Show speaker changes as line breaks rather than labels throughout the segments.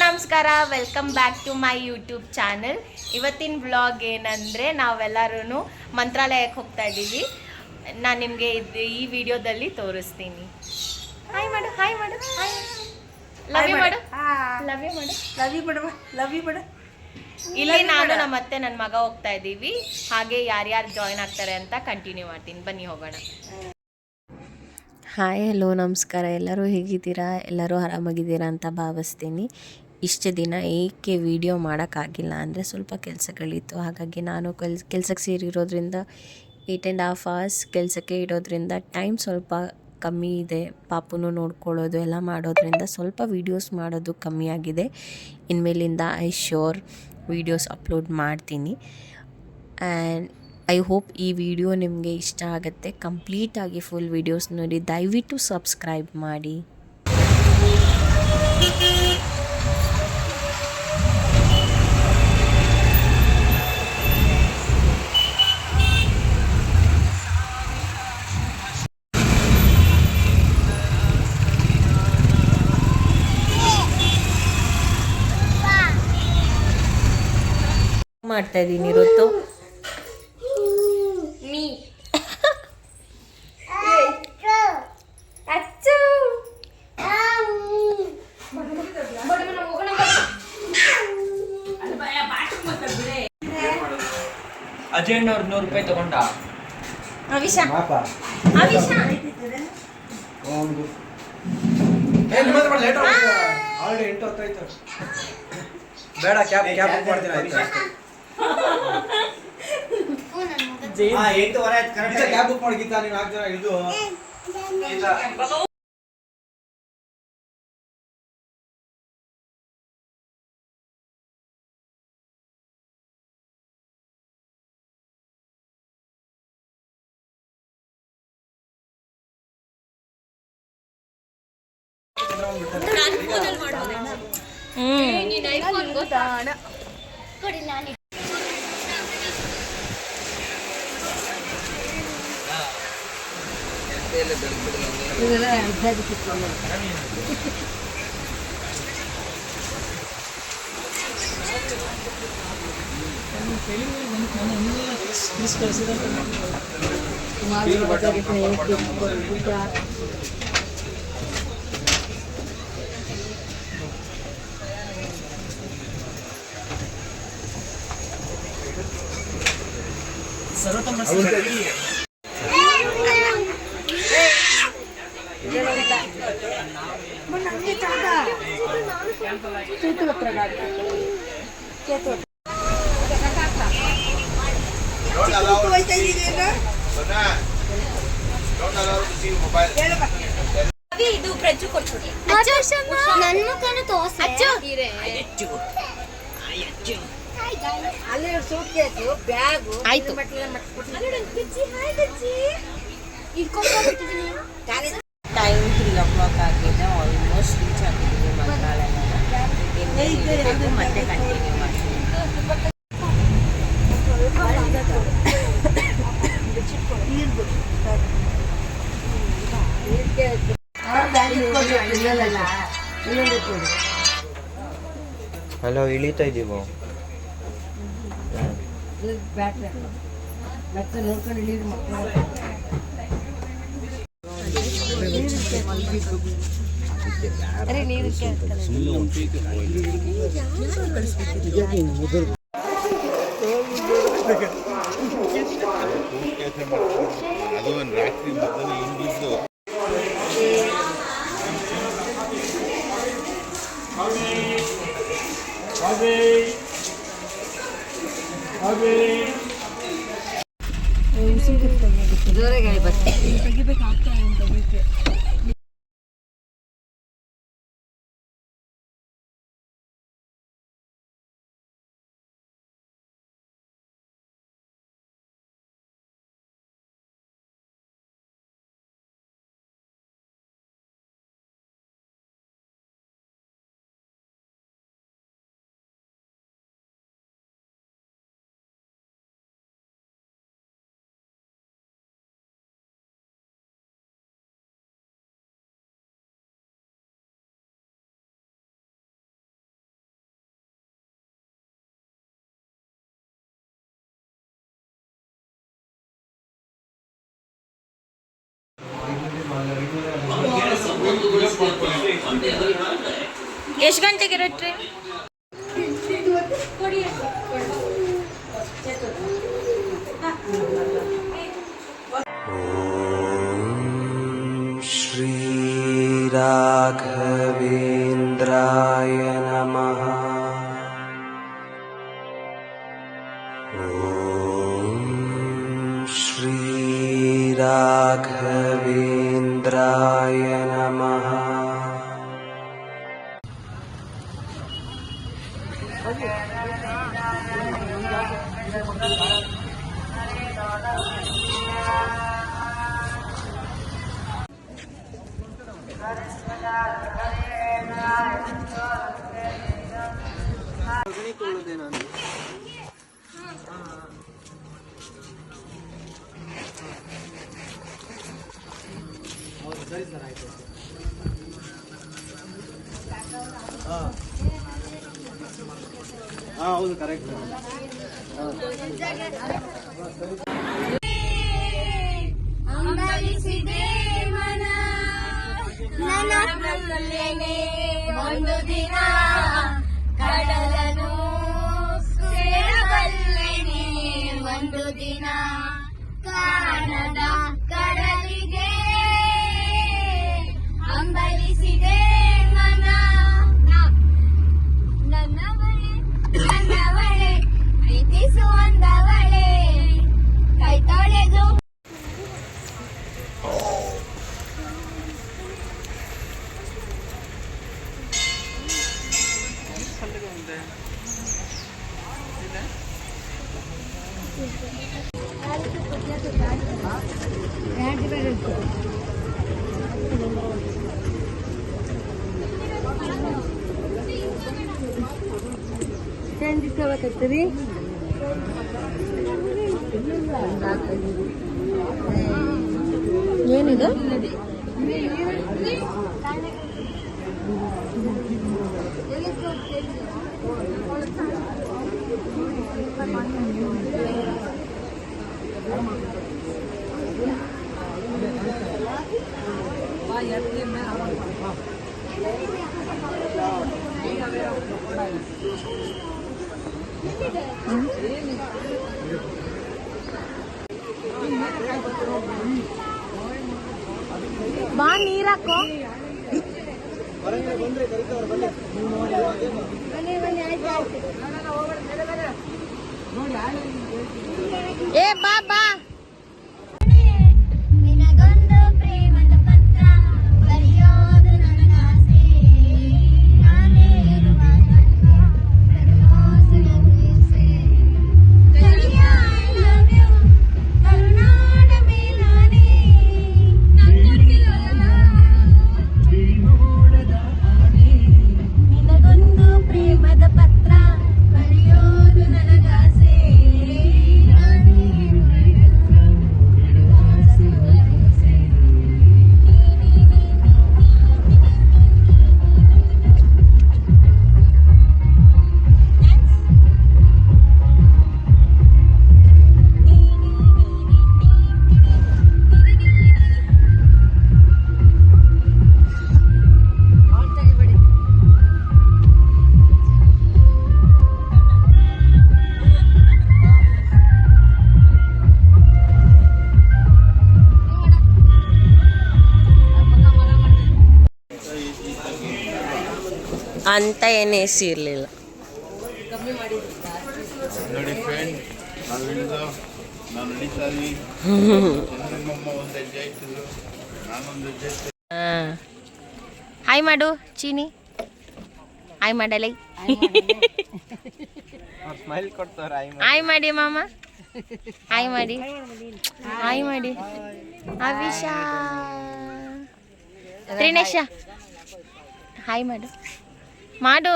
ನಮಸ್ಕಾರ, welcome back to my YouTube channel. ಇವತ್ತಿನ vlog ಏನಂದರೆ ನಾವೆಲ್ಲರೂ ಮಂತ್ರಾಲಯಕ್ಕೆ ಹೋಗ್ತಾ ಇದ್ದೀವಿ. ನಾನು ನಿಮಗೆ ಈ ವಿಡಿಯೋದಲ್ಲಿ ತೋರಿಸ್ತೀನಿ. ಹಾಯ್ ಮಾಡು, ಹಾಯ್ ಮಾಡು, ಹಾಯ್ ಲವ್ ಯು ಮಾಡು, ಲವ್ ಯು ಮಾಡು,
love you madam, love you madam.
ಇಲ್ಲಿ ನಾನು ನಮ್ಮ ಅತ್ತೆ ನನ್ನ ಮಗ ಹೋಗ್ತಾ ಇದ್ದೀವಿ. ಹಾಗೆ ಯಾರ್ಯಾರು ಜಾಯ್ನ್ ಆಗ್ತಾರೆ ಅಂತ ಕಂಟಿನ್ಯೂ ಮಾಡ್ತೀನಿ. ಬನ್ನಿ ಹೋಗೋಣ.
ಹಾಯ್ ಹಲೋ ನಮಸ್ಕಾರ. ಎಲ್ಲರೂ ಹೇಗಿದ್ದೀರಾ? ಎಲ್ಲರೂ ಆರಾಮಾಗಿದ್ದೀರಾ ಅಂತ ಭಾವಿಸ್ತೀನಿ. ಇಷ್ಟು ದಿನ ಏಕೆ ವಿಡಿಯೋ ಮಾಡೋಕ್ಕಾಗಿಲ್ಲ ಅಂದರೆ ಸ್ವಲ್ಪ ಕೆಲಸಗಳಿತ್ತು. ಹಾಗಾಗಿ ನಾನು ಕೆಲ್ಸಕ್ಕೆ ಸೇರಿರೋದ್ರಿಂದ 8.5 hours ಕೆಲಸಕ್ಕೆ ಇರೋದ್ರಿಂದ ಟೈಮ್ ಸ್ವಲ್ಪ ಕಮ್ಮಿ ಇದೆ. ಪಾಪುನು ನೋಡ್ಕೊಳ್ಳೋದು ಎಲ್ಲ ಮಾಡೋದ್ರಿಂದ ಸ್ವಲ್ಪ ವೀಡಿಯೋಸ್ ಮಾಡೋದು ಕಮ್ಮಿ ಆಗಿದೆ. ಇನ್ಮೇಲಿಂದ ಐ ಶ್ಯೂರ್ ವೀಡಿಯೋಸ್ ಅಪ್ಲೋಡ್ ಮಾಡ್ತೀನಿ. ಆ್ಯಂಡ್ ಐ ಹೋಪ್ ಈ ವಿಡಿಯೋ ನಿಮಗೆ ಇಷ್ಟ ಆಗುತ್ತೆ. ಕಂಪ್ಲೀಟಾಗಿ ಫುಲ್ ವೀಡಿಯೋಸ್ ನೋಡಿ. ದಯವಿಟ್ಟು ಸಬ್ಸ್ಕ್ರೈಬ್ ಮಾಡಿ. ಮಾಡ್ತಾ ಇದ್ದೀನಿ ಇವತ್ತು.
ಅಜಯ್ ಅವ್ರು 100 ರೂಪಾಯಿ ತಗೊಂಡ.
ಬೇಡ, ಕ್ಯಾಬ್ ಬುಕ್ ಮಾಡ್ತೀನಿ. 8:15 ಆಯ್ತು. ಕ್ಯಾಬ್ ಬುಕ್ ಮಾಡಿ ಗೀತಾ, ನೀವು 4 ಜನ ಇಳಿದು.
ಇದು ಪ್ರಜ್ಜು ಕೊಡ್ತೀನಿ.
ನನ್ನ ಮುಖನೂ ತೋರ್ಸು. ಅಲ್ಲಿ ಸೂಟ್ ಕೇಸು, ಬ್ಯಾಗು
ಆಯ್ತು.
ಟೈಮ್ 3 o'clock ಆಗಿದೆ. ಆಲ್ಮೋಸ್ಟ್ ರೀಚ್ ಆಗಿದ್ದೀವಿ ಮಂತ್ರಾಲಯನ. ಮತ್ತೆ ಕಂಟಿನ್ಯೂ ಮಾಡ್ತೀನಿ.
ಹಲೋ, ಇಳಿತಾ ಇದ್ದೀವೋ?
ಅದು ಒಂದು ರಾತ್ರಿ ಮಧ್ಯಾಹ್ನ ಹಿಂಗಿದ್ದು
ಜೋರಾಗಿ ಬರ್ತದೆ.
ಎಷ್ಟು ಗಂಟೆಗೆ ಇರೋ ಟ್ರೈನ್?
श्रीराघवेन्द्राय नमः। श्रीराघवेन्द्राय नमः।
ಹೌದು ಕರೆಕ್ಟ್.
ಅಂಬಲಿಸಿದೆ ಮನ ನನ್ನಲ್ಲೇ ಒಂದು ದಿನ ಕಡಲನು ಸೇರಬಲ್ಲೆನೆ ಒಂದು ದಿನ ಕಾಣದ ಕಡಲಿಗೆ ಅಂಬಲಿಸಿದೆ ಮನ ನನ್ನವಳೆ ಪ್ರೀತಿಸುವಂದವಳೆ ಕೈ ತೊಳೆದು
ಏನಿದು? ಬಾ ನೀರಾಕೋ. ಏ ಬಾ ಬಾ.
ನಿನಗೊಂದು ಪ್ರೇಮದ ಪತ್ರ ಬರೆಯೋದು ನನಗಾಸೆ ನಾನೇ ಇರುವ ಕರುನಾಡ ಮೇಲಾನೆ ನಿನಗೊಂದು ಪ್ರೇಮದ ಪತ್ರ ಬರೆಯೋದು ನನಗಾಸೆ ನಾನೇ
ಅಂತ ಏನು ಎಸಿ ಇರಲಿಲ್ಲ.
ನೋಡಿ ಫ್ರೆಂಡ್, ನಾನು ನಡೀತಾ ಇದ್ದೀವಿ. ಚಂದ್ರಮ್ಮ ಒಂದು ಹೆಜ್ಜೆ ಇಟ್ಟಿದ್ರು, ನಾನೊಂದು ಹೆಜ್ಜೆ ಇಟ್ಟೆ.
ಹಾಯ್ ಮಾಡು ಚೀನಿ. ಹಾಯ್ ಮಾಡಲೈ.
ಸ್ಮೈಲ್ ಕೊಡ್ತಾರ.
ಹಾಯ್ ಮಾಡಿ ಮಾಮ. ಹಾಯ್ ಮಾಡಿ. ಹಾಯ್ ಮಾಡಿ. ಅವಿಶಾ ತ್ರಿನೇಶ ಹಾಯ್ ಮಾಡು ಮಾಡು.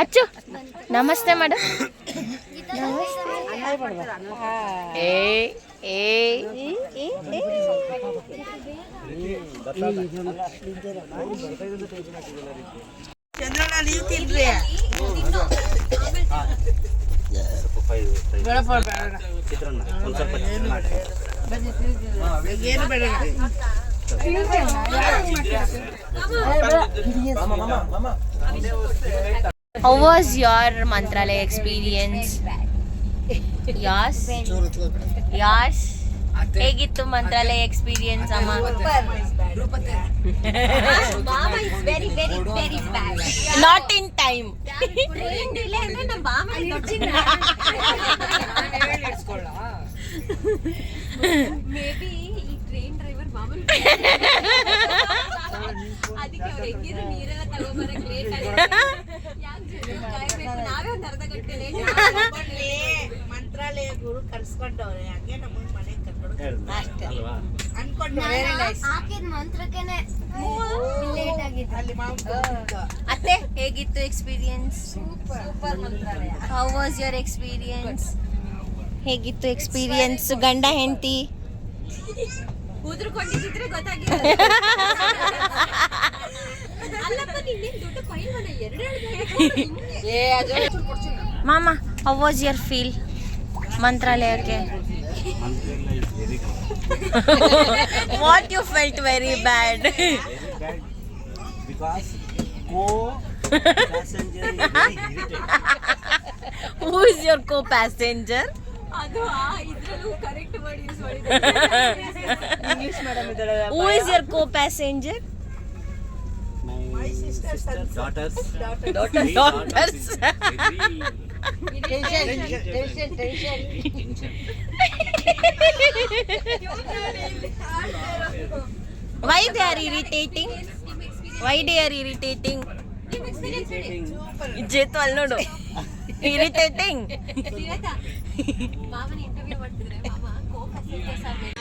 ಅಚ್ಚು ನಮಸ್ತೆ ಮಾಡು. ಏ ಏ
ಚಂದ್ರಣ್ಣ ನೀವು ತಿನ್ರಿ. ಏನು ಬೇಡ
How was your Mantralaya experience? Yours? Yours? ಹೇಗಿತ್ತು ಮಂತ್ರಾಲಯ ಎಕ್ಸ್ಪೀರಿಯನ್ಸ್ ಅಮ್ಮ?
Mama is very, very, very bad.
Not in time.
Train delay ಅಂದ್ರೆ ನಮ್ಮ ಮಾಮ ಮೇಬಿ ಈ ಟ್ರೈನ್ ಡ್ರೈವರ್ ಮಾಮೂಲಿ ಅದಕ್ಕೆ ಅವ್ರು ಹೆಂಗಿದ್ರು ನೀರೆಲ್ಲ ತಗೊಂಬರಕ್ ಲೇಟ್ ಆಗಿದೆ. ನಾವೇ ಒಂದು ಅರ್ಧ ಗಂಟೆ ಲೇಟ್
ಮಂತ್ರಾಲಯ ಗುರು ಕರ್ಸ್ಕೊಂಡವ್ರೆ ಹಂಗೆ ನಮ್ಮನ್ನ ಮನೆಗೆ ಕರ್ಕೊಂಡು ಅನ್ಕೊಂಡು
ಹಾಕಿದ ಮಂತ್ರಕ್ಕೆನೆ ಲೇಟ್ ಆಗಿದೆ.
ಅಲ್ಲಿ ಮಾವು
ಅತ್ತೆ ಹೇಗಿತ್ತು experience?
Super Mantralaya.
How was your experience? ಹೇಗಿತ್ತು ಎಕ್ಸ್ಪೀರಿಯನ್ಸ್? ಗಂಡ ಹೆಂಡತಿ
ಉದ್ರಕೊಂಡಿದ್ರೆ ಗೊತ್ತಾಗಿಲ್ಲ. ಅಲ್ಲಪ್ಪ ನಿನ್ನೇನ್ ದೊಡ್ಡ ಪೈಲ್ವಾನ ಎರಡು
ಮಾಮ, ಹೌ ವಾಸ್ ಯುವರ್ ಫೀಲ್ ಮಂತ್ರಾಲಯಕ್ಕೆ? What you felt very bad?
Because co-passenger is very irritating.
Who is your co-passenger?
ಅದು ಇದ್ರಲ್ಲೂ ಕರೆಕ್ಟ್ ವರ್ಡ್ ಯೂಸ್ ಮಾಡಿದ್ದಾರೆ.
ಇಂಗ್ಲಿಷ್ ಮೇಡಮ್ ಇದ್ದಾಳೆ.
Who is your co-passenger?
My sister's daughters.
Daughters. Why they are irritating? Why they are irritating? ಜೇತು ಅಲ್ಲಿ ನೋಡು, irritating.
ಮಾಮನ interview ಮಾಡ್ತಿದ್ರೆ ಮಾಮ ಕೋ passengers ಆಗಬೇಕು.